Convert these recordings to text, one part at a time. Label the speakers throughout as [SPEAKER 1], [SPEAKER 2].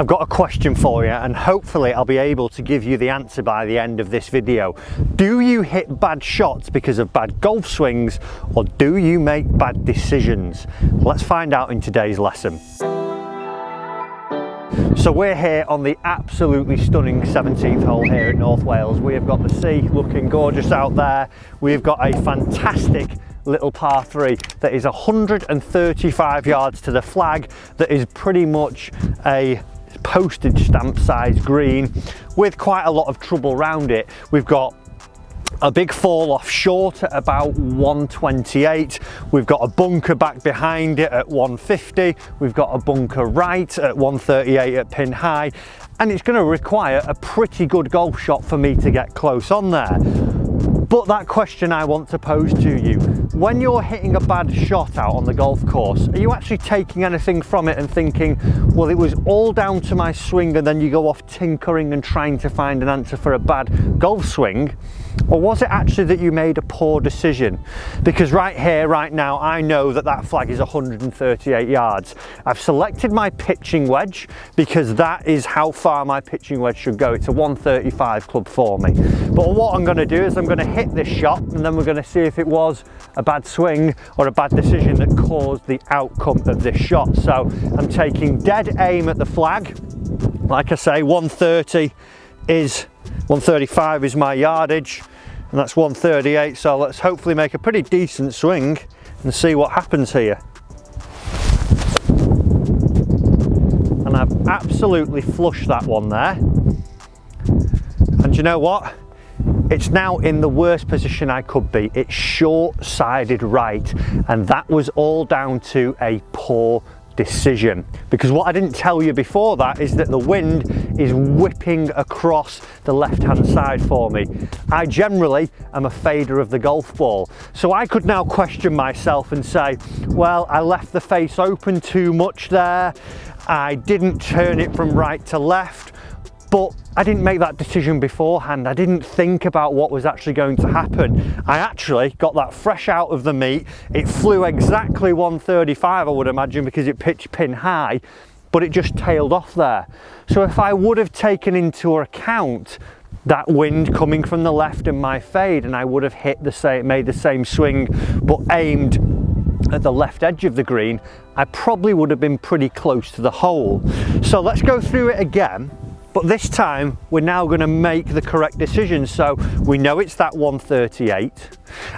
[SPEAKER 1] I've got a question for you, and hopefully I'll be able to give you the answer by the end of this video. Do you hit bad shots because of bad golf swings, or do you make bad decisions? Let's find out in today's lesson. So we're here on the absolutely stunning 17th hole here at North Wales. We have got the sea looking gorgeous out there. We've got a fantastic little par 3 that is 135 yards to the flag, that is pretty much a postage stamp size green with quite a lot of trouble around it. We've got a big fall off short at about 128. We've got a bunker back behind it at 150. We've got a bunker right at 138 at pin high, and it's going to require a pretty good golf shot for me to get close on there. But that question I want to pose to you: when you're hitting a bad shot out on the golf course, are you actually taking anything from it and thinking, well, it was all down to my swing, and then you go off tinkering and trying to find an answer for a bad golf swing? Or was it actually that you made a poor decision? Because right here, right now, I know that that flag is 138 yards. I've selected my pitching wedge because that is how far my pitching wedge should go. It's a 135 club for me. But what I'm going to do is I'm going to hit this shot, and then we're going to see if it was a bad swing or a bad decision that caused the outcome of this shot. So I'm taking dead aim at the flag. Like I say, 135 is my yardage, and that's 138, so let's hopefully make a pretty decent swing and see what happens here. And I've absolutely flushed that one there, and you know what? It's now in the worst position I could be. It's short-sided right, and that was all down to a poor decision. Because what I didn't tell you before that is that the wind is whipping across the left-hand side for me. I generally am a fader of the golf ball, so I could now question myself and say, well, I left the face open too much there, I didn't turn it from right to left, but I didn't make that decision beforehand. I didn't think about what was actually going to happen. I actually got that fresh out of the meet. It flew exactly 135, I would imagine, because it pitched pin high, but it just tailed off there. So if I would have taken into account that wind coming from the left and my fade, and I would have made the same swing, but aimed at the left edge of the green, I probably would have been pretty close to the hole. So let's go through it again. But this time we're now going to make the correct decision. So we know it's that 138.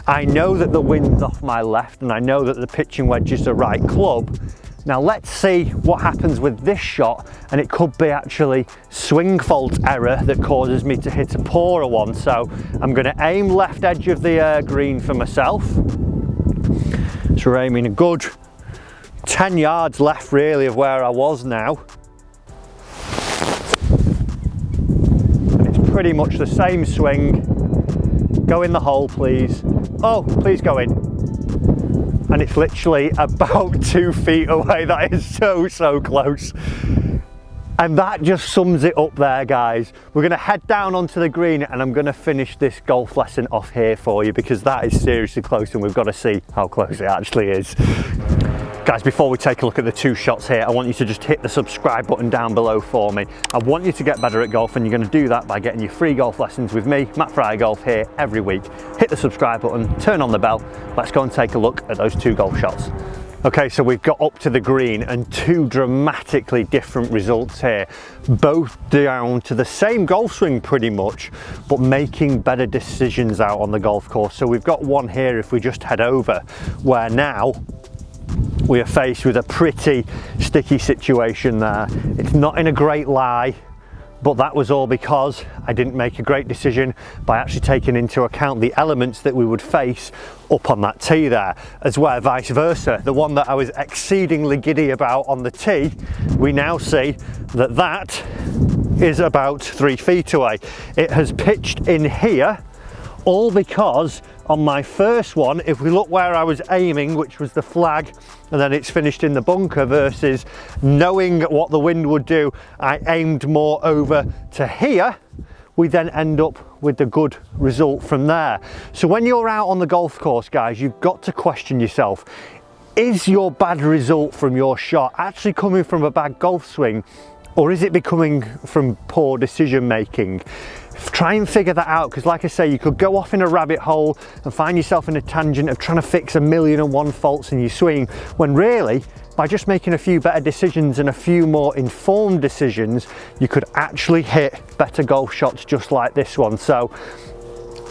[SPEAKER 1] I know that the wind's off my left, and I know that the pitching wedge is the right club. Now let's see what happens with this shot, and it could be actually swing fault error that causes me to hit a poorer one. So I'm going to aim left edge of the green for myself. So we're aiming a good 10 yards left really of where I was now. Pretty much the same swing. Go in the hole, please. Oh, please go in. And it's literally about 2 feet away. That is so close. And that just sums it up there, guys. We're gonna head down onto the green, and I'm gonna finish this golf lesson off here for you, because that is seriously close, and we've got to see how close it actually is. Guys, before we take a look at the 2 shots here, I want you to just hit the subscribe button down below for me. I want you to get better at golf, and you're going to do that by getting your free golf lessons with me, Matt Fryer Golf, here every week. Hit the subscribe button, turn on the bell. Let's go and take a look at those 2 golf shots. Okay, so we've got up to the green, and 2 dramatically different results here, both down to the same golf swing pretty much, but making better decisions out on the golf course. So we've got one here, if we just head over, where now we are faced with a pretty sticky situation there. It's not in a great lie, but that was all because I didn't make a great decision by actually taking into account the elements that we would face up on that tee there, as well vice versa. The one that I was exceedingly giddy about on the tee, we now see that that is about 3 feet away. It has pitched in here, all because on my first one, if we look where I was aiming, which was the flag, and then it's finished in the bunker, versus knowing what the wind would do, I aimed more over to here. We then end up with the good result from there. So when you're out on the golf course, guys, you've got to question yourself. Is your bad result from your shot actually coming from a bad golf swing? Or is it becoming from poor decision making? Try and figure that out, because like I say, you could go off in a rabbit hole and find yourself in a tangent of trying to fix 1,000,001 faults in your swing, when really, by just making a few better decisions and a few more informed decisions, you could actually hit better golf shots just like this one. So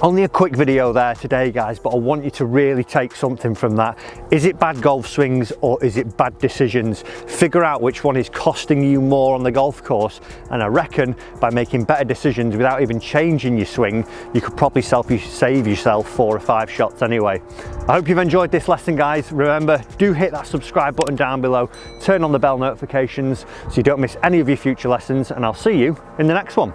[SPEAKER 1] only a quick video there today, guys, but I want you to really take something from that. Is it bad golf swings or is it bad decisions? Figure out which one is costing you more on the golf course, and I reckon by making better decisions without even changing your swing, you could probably save yourself 4 or 5 shots anyway. I hope you've enjoyed this lesson, guys. Remember, do hit that subscribe button down below, turn on the bell notifications so you don't miss any of your future lessons, and I'll see you in the next one.